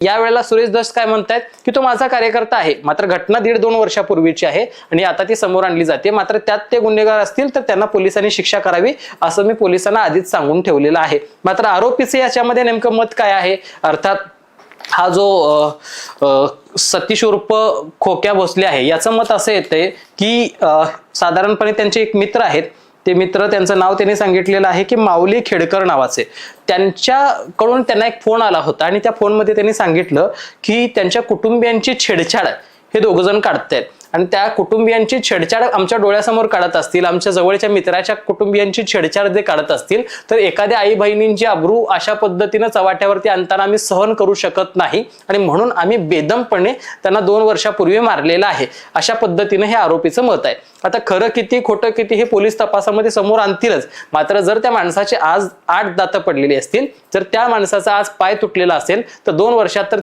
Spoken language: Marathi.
यावेळेला सुरेश दस काय म्हणतायत की तो माझा कार्यकर्ता आहे, मात्र घटना 1.5-2 वर्षापूर्वीची आहे आणि आता ती समोर आणली जाते, मात्र त्यात ते गुन्हेगार असतील तर त्यांना पोलिसांनी शिक्षा करावी असं मी पोलिसांना आधीच सांगून ठेवलेलं आहे। मात्र आरोपीचे याच्यामध्ये नेमकं मत काय आहे, अर्थात हा जो सतीश उर्फ खोक्या भोसले आहे याचं मत असं येतंय की साधारणपणे त्यांचे एक मित्र आहेत, ते मित्र त्यांचं नाव त्यांनी सांगितलेलं आहे की माऊली खेडकर नावाचे, त्यांच्याकडून त्यांना एक फोन आला होता आणि त्या फोनमध्ये त्यांनी सांगितलं की त्यांच्या कुटुंबियांची छेडछाड हे दोघ जण काढतायत आणि त्या कुटुंबियांची छेडछाड आमच्या डोळ्यासमोर काढत असतील, आमच्या जवळच्या मित्राच्या कुटुंबियांची छेडछाड जे काढत असतील तर एखाद्या आई बहिणींची अब्रू अशा पद्धतीनं चव्हाट्यावरती आणताना आम्ही सहन करू शकत नाही आणि म्हणून आम्ही बेदमपणे त्यांना 2 वर्षापूर्वी मारलेलं आहे, अशा पद्धतीनं हे आरोपीचं मत आहे। आता खरं किती खोटं किती हे पोलीस तपासामध्ये समोर आणतीलच, मात्र जर त्या माणसाचे आज 8 दात पडलेली असतील, जर त्या माणसाचा आज पाय तुटलेला असेल तर 2 वर्षात तर